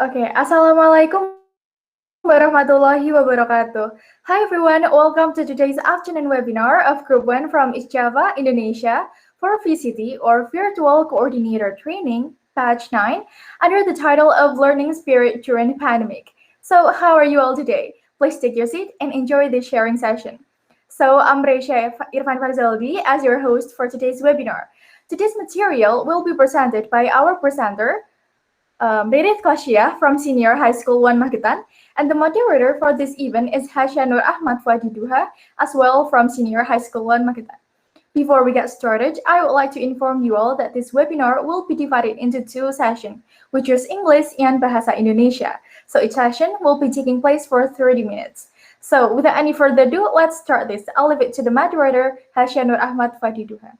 Okay, Assalamualaikum warahmatullahi wabarakatuh. Hi everyone, welcome to today's afternoon webinar of Group 1 from East Java, Indonesia for VCT or Virtual Coordinator Training, Batch 9, under the title of Learning Spirit During Pandemic. So how are you all today? Please take your seat and enjoy this sharing session. So I'm Reisya Farizaldi as your host for today's webinar. Today's material will be presented by our presenter, Ririth from Senior High School 1 MAGETAN, and the moderator for this event is Hasya Ahmad Dhuha, as well from Senior High School 1 MAGETAN. Before we get started, I would like to inform you all that this webinar will be divided into two sessions, which is English and Bahasa Indonesia. So each session will be taking place for 30 minutes. So without any further ado, let's start this. I'll leave it to the moderator, Hasya Ahmad Dhuha.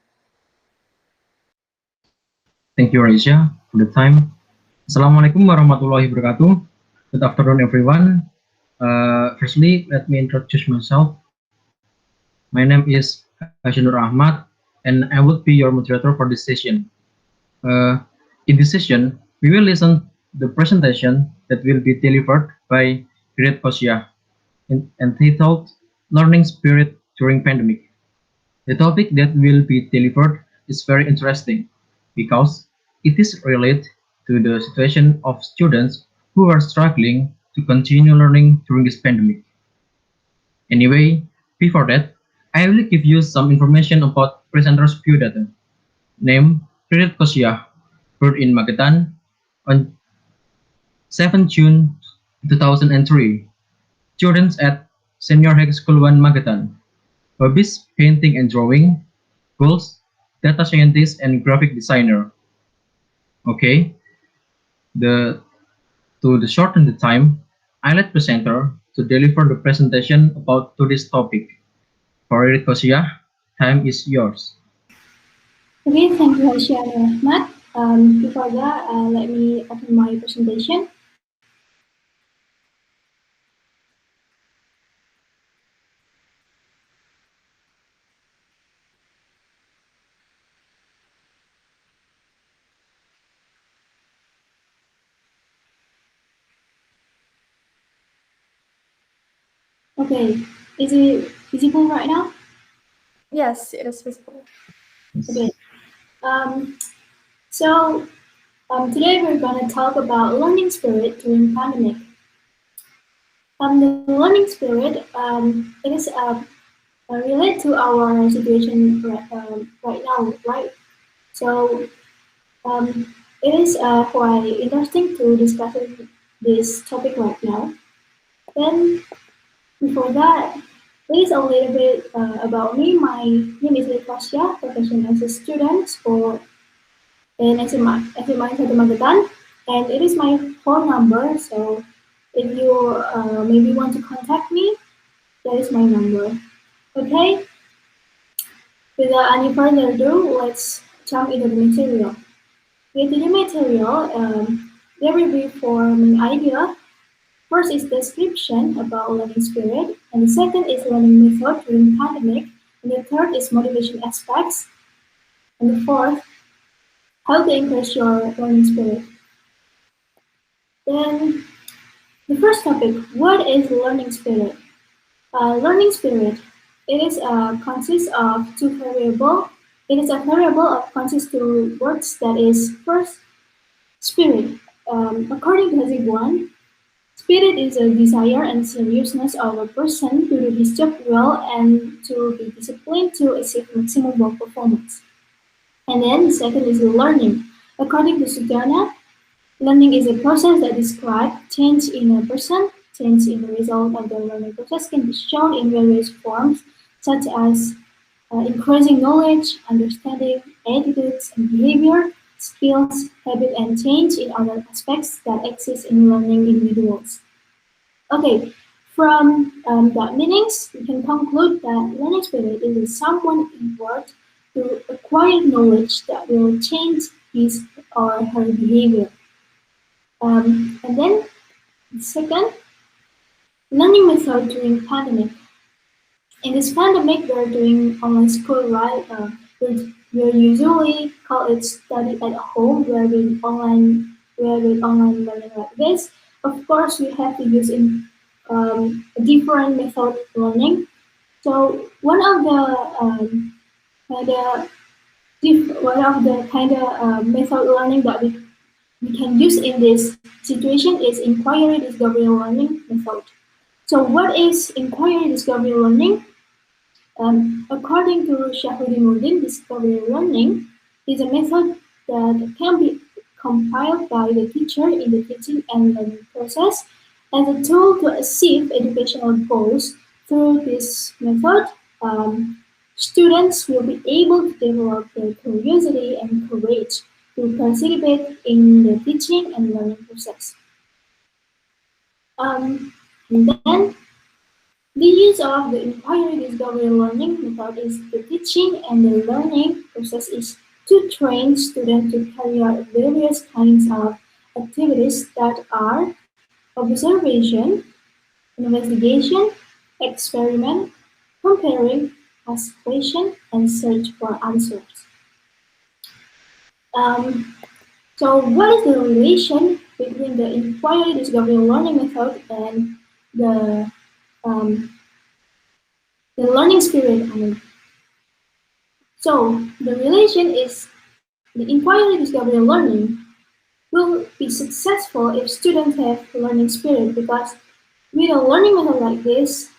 Thank you, Reisya, for the time. Assalamualaikum warahmatullahi wabarakatuh. Good afternoon, everyone. Firstly, let me introduce myself. My name is Hasya Ahmad, and I will be your moderator for this session. In this session, we will listen the presentation that will be delivered by Ririth entitled Learning Spirit During Pandemic. The topic that will be delivered is very interesting because it is related to the situation of students who are struggling to continue learning during this pandemic. Anyway, before that, I will give you some information about presenter's biodata. Name, Ririth, born in MAGETAN on 7 June 2003. Students at Senior High School 1 MAGETAN. Hobbies, painting and drawing. Goals, data scientist and graphic designer. Okay, to shorten the time, I let presenter to deliver the presentation about today's topic. For Ririth, time is yours. Okay, thank you, Hasya and Ahmad. Before that, let me open my presentation. Okay, is it visible right now? Yes, it is visible. Okay. So today we're going to talk about learning spirit during pandemic. The learning spirit it is related to our situation right now, right? So it is quite interesting to discuss this topic right now. Then before that, it is a little bit about me. My name is Hasya, profession as a student for in SMA 1 MAGETAN, and it is my phone number. So if you maybe want to contact me, that is my number. Okay. Without any further ado, let's jump into the material. With the material, there will be four main ideas. First is description about learning spirit, and the second is learning method during pandemic, and the third is motivation aspects, and the fourth, how to increase your learning spirit. Then the first topic, what is learning spirit? Learning spirit, it is consists of two variables. It is a variable of consists two words, that is first, spirit. According to Hasib 1, spirit is a desire and seriousness of a person to do his job well and to be disciplined to achieve maximum work performance. And then the second is learning. According to Sugana, learning is a process that describes change in a person. Change in the result of the learning process can be shown in various forms, such as increasing knowledge, understanding, attitudes and behavior, skills, habit, and change in other aspects that exist in learning individuals. Okay, from that meanings, we can conclude that learning spirit is someone effort to acquire knowledge that will change his or her behavior. And then, second, learning method during pandemic. In this pandemic, we're doing online school, right? We usually call it study at home, where we online where with online learning like this, of course we have to use a different method learning. So kind of one of the kind of method learning that we can use in this situation is inquiry discovery learning method. So what is inquiry discovery learning? According to Shahuddin, discovery learning is a method that can be compiled by the teacher in the teaching and learning process as a tool to achieve educational goals. Through this method, students will be able to develop their curiosity and courage to participate in the teaching and learning process. And then the use of the inquiry discovery learning method is the teaching and the learning process is to train students to carry out various kinds of activities that are observation, investigation, experiment, comparing, ask questions, and search for answers. Um, so what is the relation between the inquiry discovery learning method and the um, the learning spirit? So the relation is the inquiry discovery learning will be successful if students have learning spirit because with a learning method like this,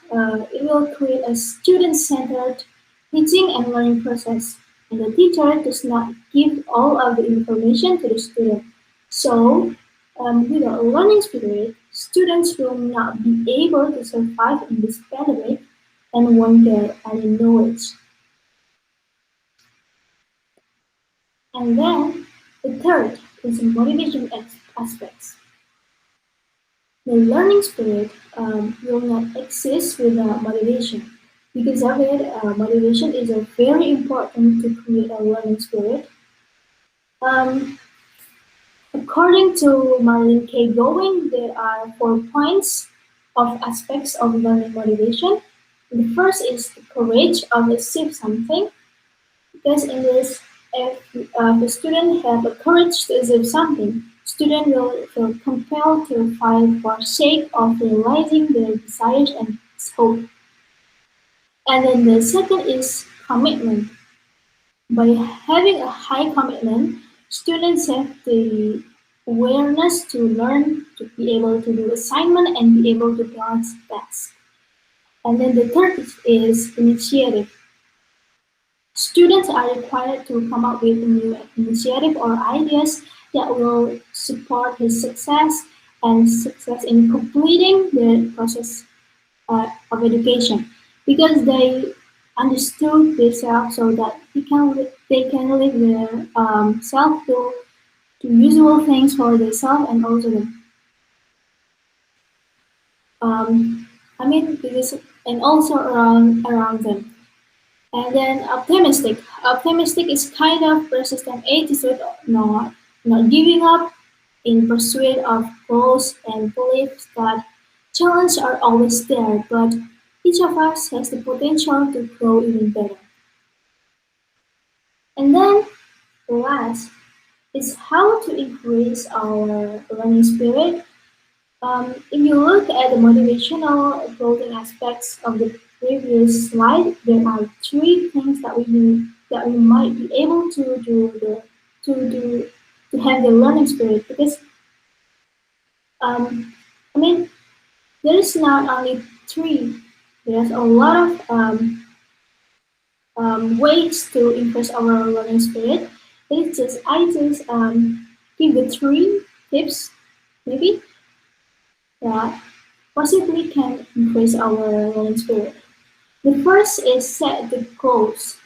it will create a student-centered teaching and learning process. And the teacher does not give all of the information to the student. So, with a learning spirit, students will not be able to survive in this pandemic and won't get any knowledge. And then the third is the motivation aspects. The learning spirit will not exist without motivation. Because of it, motivation is a very important to create a learning spirit. Um, According to Marlene K. Going, there are 4 points of aspects of learning motivation. The first is the courage of achieve something. Because in this, if the student have the courage to achieve something, student will feel compelled to fight for sake of realizing their desires and hope. And then the second is commitment. By having a high commitment, students have the awareness to learn, to be able to do assignment and be able to balance tasks. And then the third is initiative. Students are required to come up with new initiative or ideas that will support his success and success in completing the process of education because they understood themselves so that they can live their self to usual things for themselves and also the because and also around them. And then optimistic. Optimistic is kind of persistent attitude, not giving up in pursuit of goals and beliefs that challenges are always there, but each of us has the potential to grow even better. And then last is how to increase our learning spirit. If you look at the motivational building aspects of the previous slide, there are 3 things that we might be able to do to have the learning spirit because I mean there is not only 3. There's a lot of ways to increase our learning spirit. I just give the 3 tips maybe that possibly can increase our learning spirit. The first is set the goals.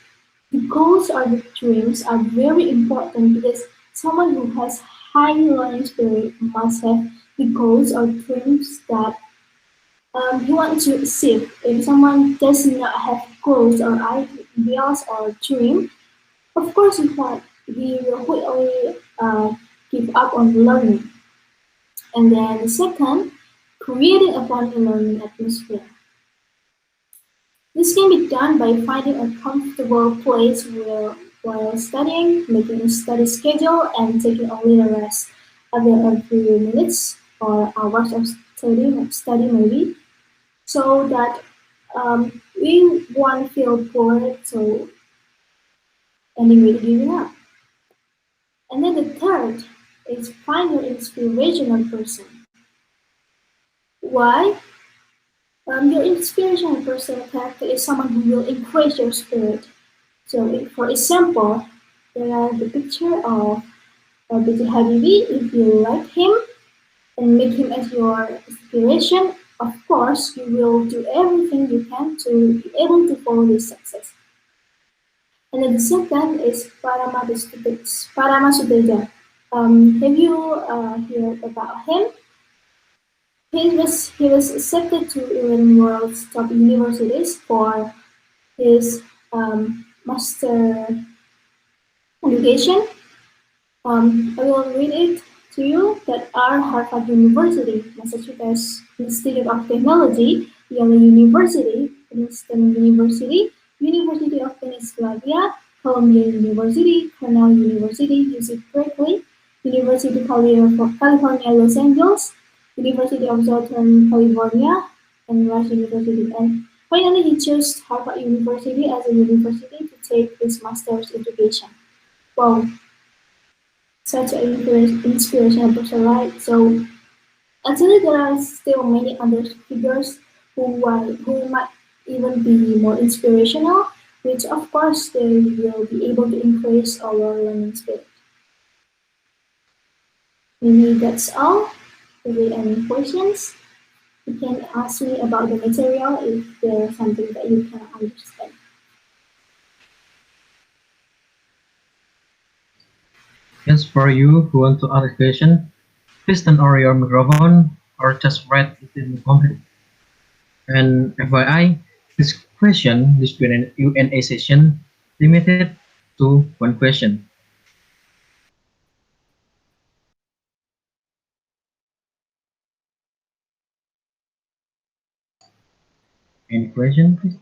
The goals or the dreams are very important because someone who has high learning spirit must have the goals or dreams that he wants to achieve. If someone does not have goals or ideas or dream, of course he will quickly give up on learning. And then the second, creating a fun learning atmosphere. This can be done by finding a comfortable place while studying, making a study schedule, and taking a little rest. a few minutes or hours of study maybe, so that we won't feel bored, so anyway giving up. And then the third is find your inspirational person. Why? Your inspirational person character is someone who will increase your spirit. So, for example, there are the picture of B.J. Habibie. If you like him and make him as your inspiration, of course, you will do everything you can to be able to follow his success. And then the second is Parama Suteja. Have you heard about him? He was accepted to 11 world's top universities for his master education. I will read it to you that are Harvard University, Massachusetts Institute of Technology, Yale University, Princeton University, University of Pennsylvania, Columbia University, Cornell University, UC Berkeley, University of California, Los Angeles, University of Southern California, and Rush University. And finally, he chose Harvard University as a university to take his master's education. Wow, such an inspirational person, right? So actually, there are still many other figures who might even be more inspirational, which of course they will be able to increase our learning spirit. Maybe that's all. If there are any questions, you can ask me about the material if there's something that you can understand. Yes, for you who want to ask a question, please turn on your microphone or just write it in the comment. And FYI, this Q&A session limited to one question. Any question, please?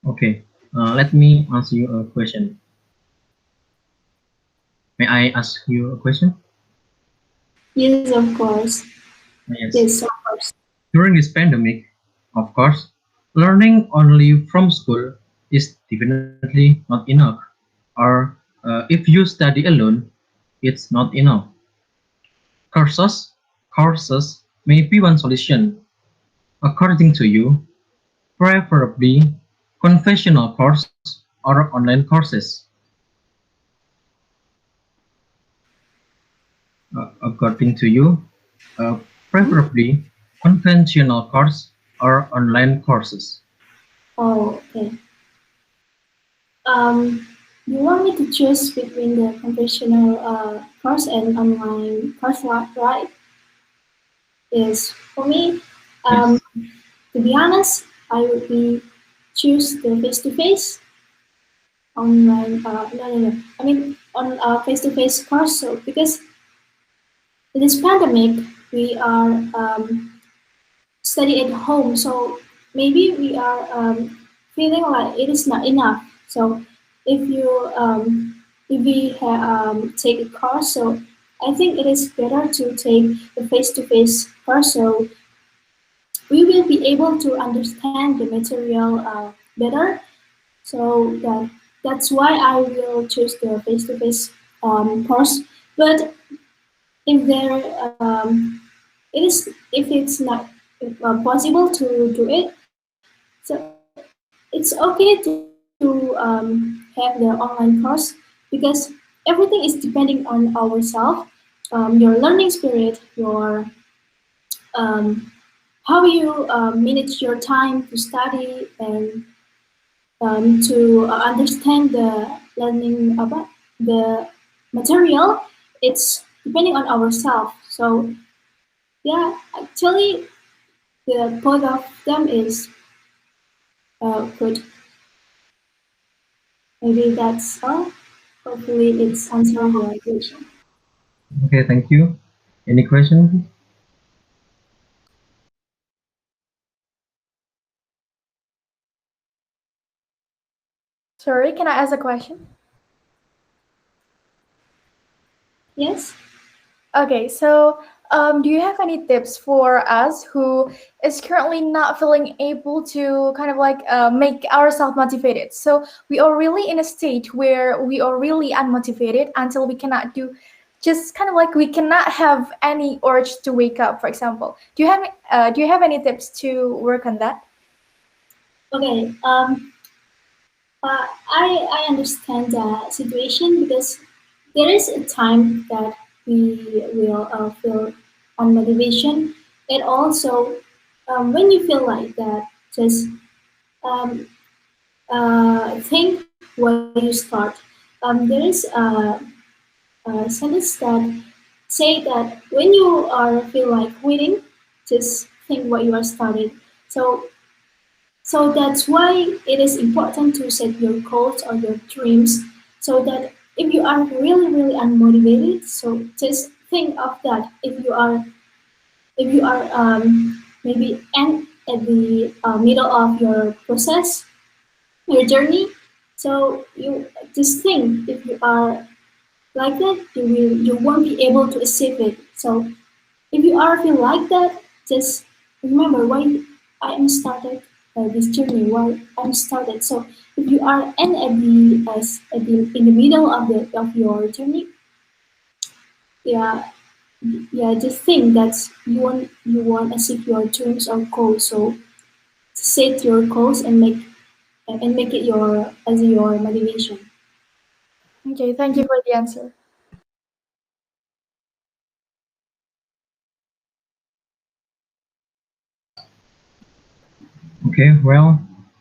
Okay, let me ask you a question. May I ask you a question? Yes, of course. Yes. Yes, of course. During this pandemic, of course, learning only from school is definitely not enough. Or if you study alone, it's not enough. Courses, courses may be one solution. According to you, preferably conventional course or online courses. According to you, preferably conventional course or online courses. Oh, okay. You want me to choose between the conventional course and online course, right? Yes. For me, Yes. to be honest, I would be choose the face-to-face online. No. I mean, on face-to-face course. So because in this pandemic, we are study at home, so maybe we are feeling like it is not enough. So if you if we take a course, so I think it is better to take the face-to-face course, so we will be able to understand the material better. So that's why I will choose the face-to-face course. But if there it is if it's not possible to do it, so it's okay to have the online course because everything is depending on ourselves, your learning spirit, your how you manage your time to study and to understand the learning about the material. It's depending on ourselves. So yeah, actually the both of them is good. Maybe that's all. Hopefully it's answering your question. Okay, thank you. Any question? Sorry, can I ask a question? Yes. Okay, so do you have any tips for us who is currently not feeling able to kind of like make ourselves motivated? So we are really in a state where we are really unmotivated until we cannot do, just kind of like we cannot have any urge to wake up, for example. Do you have any tips to work on that? Okay. I understand the situation because there is a time that we will feel on motivation, and also when you feel like that, just um, think why you start. There is a sentence that say that when you are feel like quitting, just think what you are started. So so that's why it is important to set your goals or your dreams so that if you are really unmotivated, so just think of that. If you are maybe end at the middle of your process, your journey, so you just think if you are like that, you won't be able to achieve it. So if you are feel like that, just remember why I am started this journey. Why I'm started. So if you are end at the in the middle of your journey, yeah, yeah, just think that you want achieve your dreams or goals. So set your goals and make it your as your motivation. Okay, thank you for the answer. Okay, well,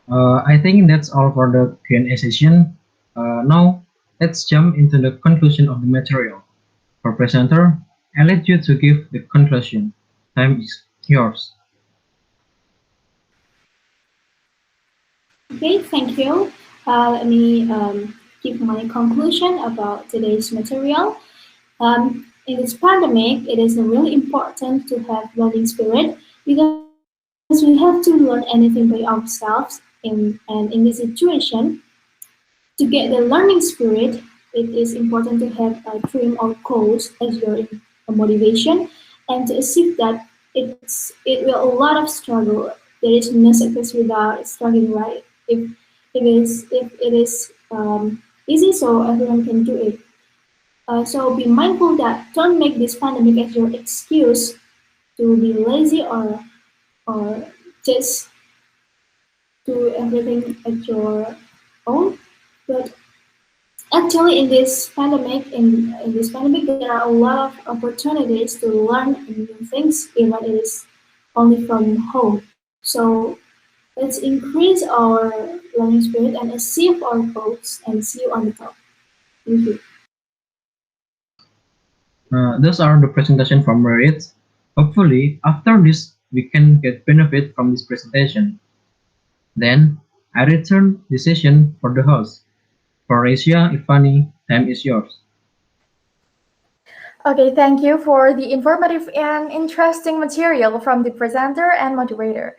I think that's all for the Q&A session. Now, let's jump into the conclusion of the material. For presenter, I let you to give the conclusion. Time is yours. Okay, thank you. Let me give my conclusion about today's material. In this pandemic, it is really important to have learning spirit because we have to learn anything by ourselves. And in this situation, to get the learning spirit, it is important to have a dream or goals as your motivation, and to achieve that, it will a lot of struggle. There is no success without struggling, right? If easy, so everyone can do it. So be mindful that don't make this pandemic as your excuse to be lazy or just do everything at your own. But actually, in this pandemic, there are a lot of opportunities to learn new things, even it is only from home. So let's increase our learning spirit and achieve our goals and see you on the top. Thank you. Those are the presentation from Ririth. Hopefully, after this, we can get benefit from this presentation. Then, I return the session for the host. For Reisya, Irfanny, time is yours. Okay, thank you for the informative and interesting material from the presenter and moderator.